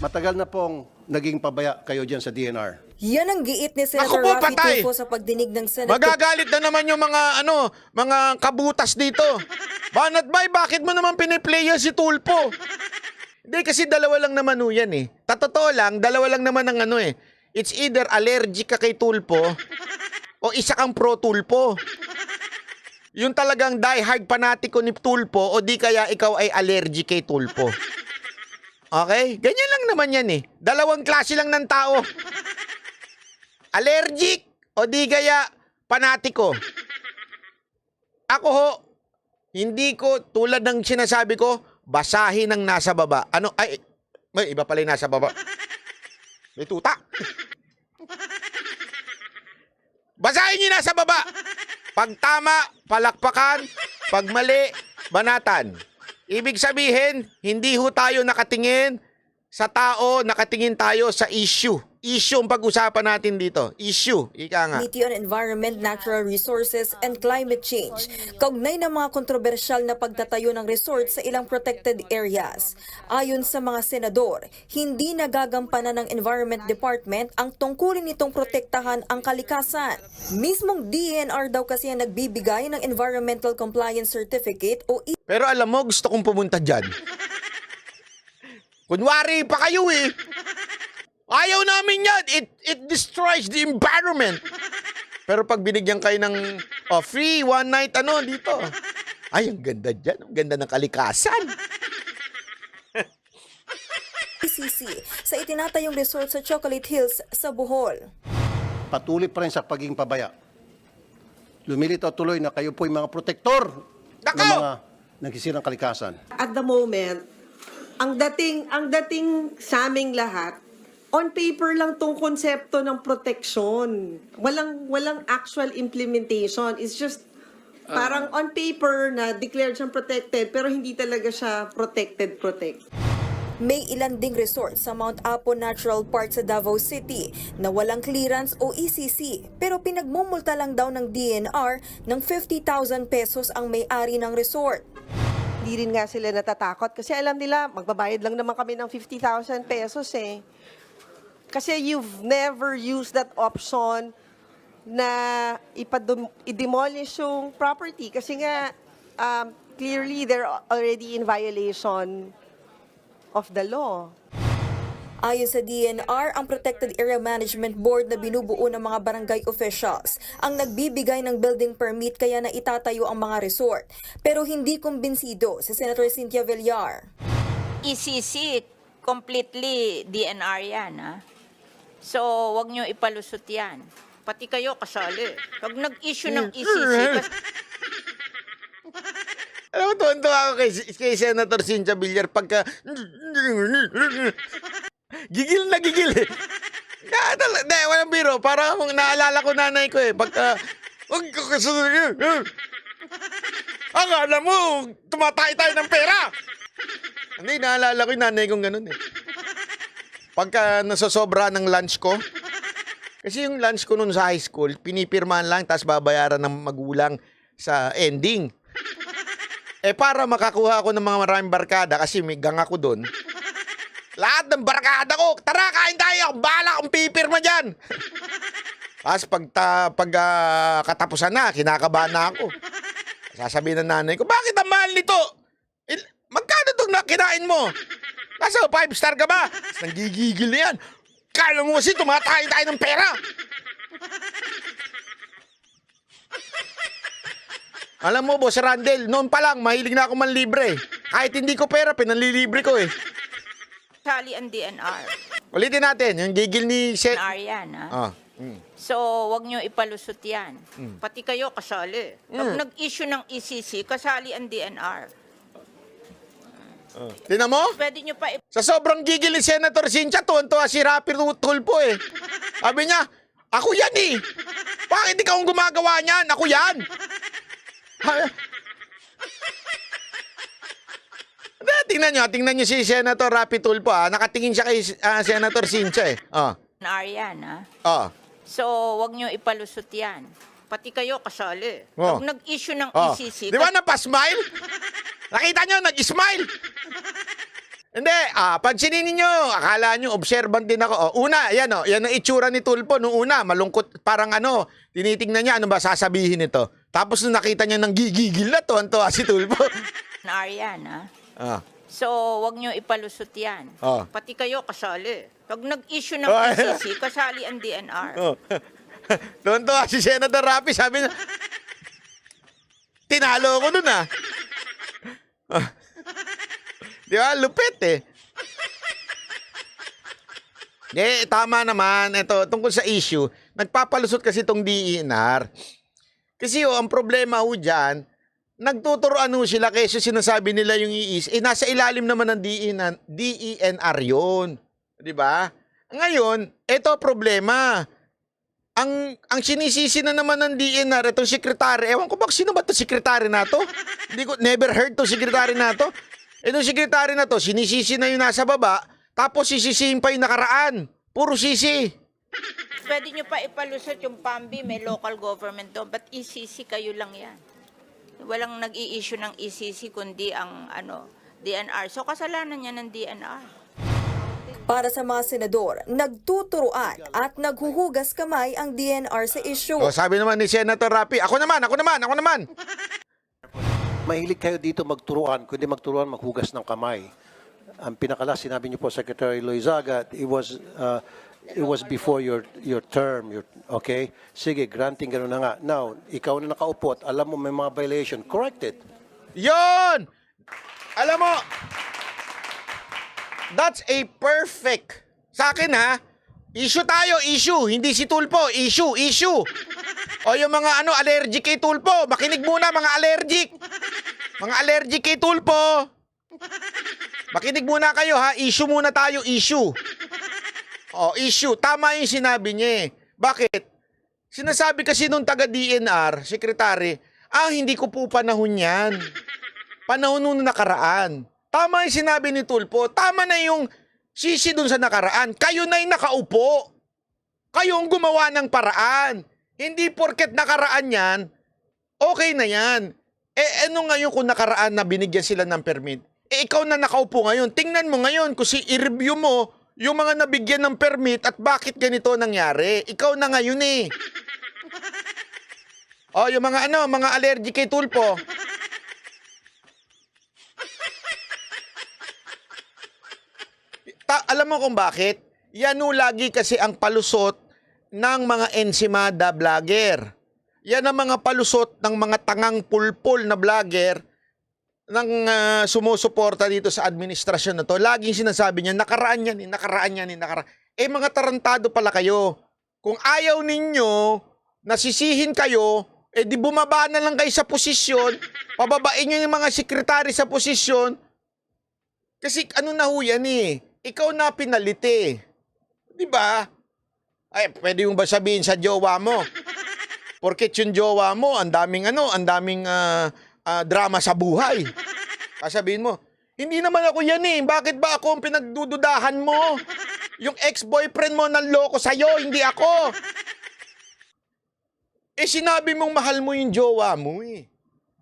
Matagal na pong naging pabaya kayo dyan sa DNR. Yan ang giit ni Senator Naku po, Raffy patay! Tulfo sa pagdinig ng Senate. Magagalit na naman yung mga kabutas dito. Banat bay, bakit mo naman piniplaya si Tulpo? Hindi, kasi dalawa lang naman ho yan eh. Totoo lang, dalawa lang naman ang It's either allergic ka kay Tulpo o isa kang pro Tulpo. Yung talagang die-hard panatiko ni Tulpo o di kaya ikaw ay allergic kay Tulpo. Okay? Ganyan lang naman yan eh. Dalawang klase lang ng tao. Allergic o di kaya panatiko. Ako ho, hindi ko tulad ng sinasabi ko, basahin ang nasa baba. Ano? Ay, may iba pala yung nasa baba. May tuta. Basahin nyo nasa baba. Pag tama, palakpakan. Pag mali, banatan. Ibig sabihin, hindi ho tayo nakatingin sa tao, nakatingin tayo sa issue. Issue ang pag-usapan natin dito. Issue. Ika nga. Committee on Environment, Natural Resources, and Climate Change. Kaugnay ng mga kontrobersyal na pagtatayo ng resort sa ilang protected areas. Ayon sa mga senador, hindi nagagampanan ng Environment Department ang tungkulin nitong protektahan ang kalikasan. Mismong DENR daw kasi ang nagbibigay ng Environmental Compliance Certificate o Pero alam mo, gusto kong pumunta dyan. Kunwari pa kayo eh. Ayaw namin yan. It destroys the environment. Pero pag binigyan kayo ng free one night dito. Ay, ang ganda dyan. Ang ganda ng kalikasan. ICC sa itinatayong resort sa Chocolate Hills sa Bohol. Patuloy pa rin sa pagiging pabaya. Lumilitaw tuloy na kayo po yung mga protektor ng Nako! mga nagsisirang kalikasan. At the moment, ang dating sa aming lahat, on paper lang tong konsepto ng protection. Walang actual implementation. It's just parang on paper na declared siyang protected pero hindi talaga siya protect. May ilan ding resort sa Mount Apo Natural Park sa Davao City na walang clearance o ECC pero pinagmumulta lang daw ng DNR ng 50,000 pesos ang may-ari ng resort. Hindi rin nga sila natatakot kasi alam nila magbabayad lang naman kami ng 50,000 pesos eh. Kasi you've never used that option na i-demolish yung property kasi nga clearly they're already in violation of the law. Ayon sa DNR, ang Protected Area Management Board na binubuo ng mga barangay officials ang nagbibigay ng building permit kaya na itatayo ang mga resort. Pero hindi kumbinsido si Senator Cynthia Villar. ECC, completely DNR yan, ha? So, wag nyo ipalusot yan. Pati kayo kasali. Pag nag-issue ng ECC, Alam mo, tuwan-tuwa ako kay Senator Cynthia Villar pagka... Gigil na gigil eh. Hindi, walang biro. Parang naalala ko nanay ko eh. Pagka... Akala mo, tumatay tayo ng pera. Hindi, naalala ko yung nanay kong ganun eh. Pagka nasosobra ng lunch ko, kasi yung lunch ko noon sa high school, pinipirmahan lang, tapos babayaran ng magulang sa ending. Eh para makakuha ako ng mga maraming barkada, kasi may gang ako doon, lahat ng barkada ko, tara, kain tayo, bahala kung pipirma dyan. Tapos pag katapusan na, kinakabahan na ako. Sasabihin ng nanay ko, bakit ang mahal nito? Magkano itong kinain mo? Nasa 5-star ka ba? Nanggigigil na yan. Kala mo kasi tumatay tayo ng pera. Alam mo, Boss Randel, noon pa lang, mahilig na ako manlibre. Kahit hindi ko pera, pinanlilibre ko eh. sali ang DNR. Ulitin natin, yung gigil ni DNR yan, ha? Ah. So, wag nyo ipalusot yan. Pati kayo kasali. Pag nag-issue ng ECC, kasali ang DNR. Tingnan mo? Pwede nyo pa Sa sobrang gigil ni Senator Cynthia, tuwan-tuwa si Raffy Tulfo eh. Sabi niya, ako yan eh. Bakit ikaw ang gumagawa niyan? Ako yan. Tingnan nyo si Senator Raffy Tulfo ah. Nakatingin siya kay Senator Cynthia eh. DNR yan, ha? So, wag nyo ipalusot yan. Pati kayo kasali. Oh. Pag nag-issue ng Oh. ECC, Di ba napasmile? Nakita nyo, nag-smile. Hindi, pansinin ninyo, akala nyo, observant din ako. Una, yan yan ang itsura ni Tulfo. Noong una, malungkot, parang tinitingnan niya, ano ba sasabihin nito? Tapos nung nakita niya ng gigigil na to, anto si Tulfo. NR yan, ha? Ah. So, wag nyo ipalusot yan. Oh. Pati kayo kasali. Pag nag-issue ng Oh. PCC, kasali ang DNR. Doon si Senator Rapi, sabi na, tinalo ko nun Di ba? Lupit tama naman. Ito, tungkol sa issue, nagpapalusot kasi itong DENR. Kasi ang problema dyan, nagtuturoan sila kaysa sinasabi nila yung iis. Nasa ilalim naman ng DENR yun. Di ba? Ngayon, ito problema. Ang sinisisi na naman ng DENR, itong sekretary, ewan ko ba sino ba itong sekretary na to? Hindi ko, never heard itong sekretary na to. Itong sekretary na to, sinisisi na yung nasa baba, tapos sisisihin pa yung nakaraan. Puro sisi. Pwede nyo pa ipalusot yung PAMBI, may local government doon. But ECC kayo lang yan. Walang nag-i-issue ng ECC kundi ang DNR. So kasalanan niya ng DNR. Para sa mga senador, nagtuturuan at naghuhugas kamay ang DNR sa issue. Sabi naman ni Senator Rapi, ako naman. Mahilig kayo dito magturuan, kundi magturuan maghugas ng kamay. Ang pinakalas, sinabi niyo po, Secretary Loizaga, it was before your term, okay? Sige, granting gano'n na nga. Now, ikaw na nakaupo at alam mo may mga violation, correct it. Yon! Alam mo, that's a perfect. Sa akin issue tayo, issue. Hindi si Tulfo, issue. O yung mga allergic kay Tulfo, makinig muna mga allergic. Mga allergic kay Tulfo. Makinig muna kayo issue muna tayo, issue. Issue. Tama yung sinabi niya Bakit? Sinasabi kasi nung taga-DNR, sekretary, hindi ko po panahon yan. Panahon nung nakaraan. Tama yung sinabi ni Tulfo. Tama na yung sisi dun sa nakaraan. Kayo na yung nakaupo. Kayo ang gumawa ng paraan. Hindi porket nakaraan yan, okay na yan. Ano ngayon kung nakaraan na binigyan sila ng permit? Ikaw na nakaupo ngayon. Tingnan mo ngayon kung i-review mo yung mga nabigyan ng permit at bakit ganito nangyari. Ikaw na ngayon yung mga allergic kay Tulfo. Alam mo kung bakit? Yan lagi kasi ang palusot ng mga ensimada vlogger. Yan ang mga palusot ng mga tangang pulpul na vlogger ng sumusuporta dito sa administrasyon na to. Laging sinasabi niya, nakaraan yan. Mga tarantado pala kayo. Kung ayaw ninyo, nasisihin kayo, di bumaba na lang kayo sa posisyon, pababain nyo yung mga sekretary sa posisyon. Kasi yan ikaw na pinalit Di ba? Pwede yung ba sabihin sa jowa mo? Porket yung jowa mo, ang daming drama sa buhay. Sabihin mo, hindi naman ako yan Bakit ba ako ang pinagdududahan mo? Yung ex-boyfriend mo nanloko sa'yo, hindi ako. Sinabi mong mahal mo yung jowa mo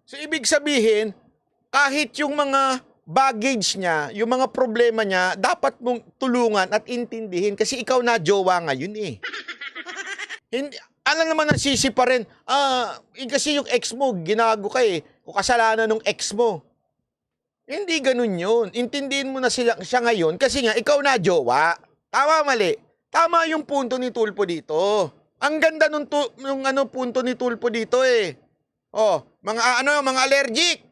So, ibig sabihin, kahit yung mga baggage niya, yung mga problema niya, dapat mong tulungan at intindihin kasi ikaw na jowa ngayon Hindi, naman ang sisi pa rin, kasi yung ex mo, ginago ka kung kasalanan ng ex mo. Hindi ganun yun. Intindihin mo na siya ngayon kasi nga, ikaw na jowa. Tama, mali. Tama yung punto ni Tulfo dito. Ang ganda nung punto ni Tulfo dito mga allergic.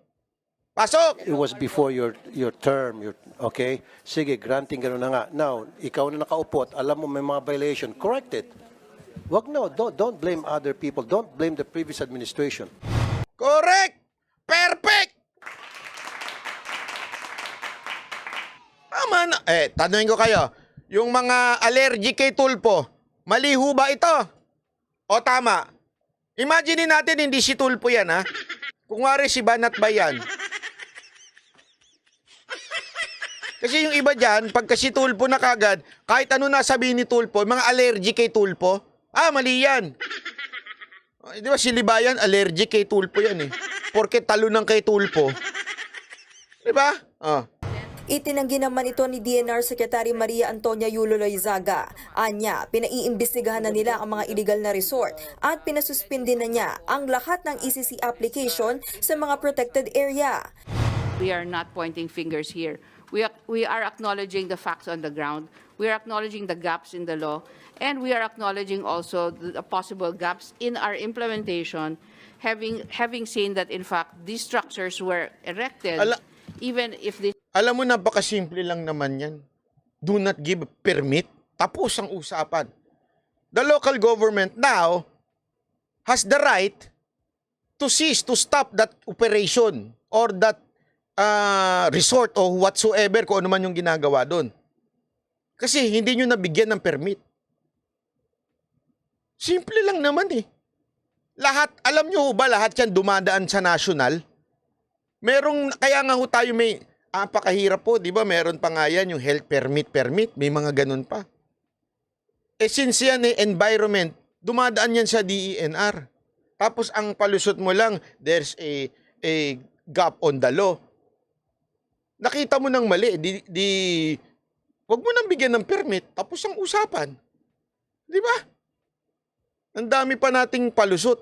Pasok! It was before your term, okay? Sige, granting gano'n na nga. Now, ikaw na nakaupo at alam mo may mga violation, correct it. Don't blame other people. Don't blame the previous administration. Correct! Perfect! Tama na. Tanungin ko kayo, yung mga allergic kay Tulfo, mali ho ba ito? O tama? Imagine natin hindi si Tulfo yan Kung wari si Banat ba yan? Kasi yung iba dyan, pagka si Tulfo na kagad, kahit ano nasabihin ni Tulfo, mga allergic kay Tulfo, mali yan. Di ba si Libayan, allergic kay Tulfo yan Porke talunan kay Tulfo. Di ba? Itinanggi naman ito ni DNR Secretary Maria Antonia Yulo Loizaga. Anya, pinaiimbestigahan na nila ang mga illegal na resort at pinasuspindi na niya ang lahat ng ECC application sa mga protected area. We are not pointing fingers here. We are acknowledging the facts on the ground. We are acknowledging the gaps in the law. And we are acknowledging also the possible gaps in our implementation, having seen that, in fact, these structures were erected, even if this... Alam mo, napakasimple lang naman yan. Do not give permit. Tapos ang usapan. The local government now has the right to cease, to stop that operation or that resort or whatsoever kung ano man yung ginagawa doon. Kasi hindi nyo nabigyan ng permit. Simple lang naman eh. Lahat, alam nyo ba lahat yan dumadaan sa national? Kaya nga ho tayo may, pakahirap po, di ba? Meron pa nga yan yung health permit, may mga ganun pa. Eh since yan environment, dumadaan yan sa DENR. Tapos ang palusot mo lang, there's a gap on the law. Nakita mo ng mali, wag mo nang bigyan ng permit, tapos ang usapan. Di ba? Ang dami pa nating palusot.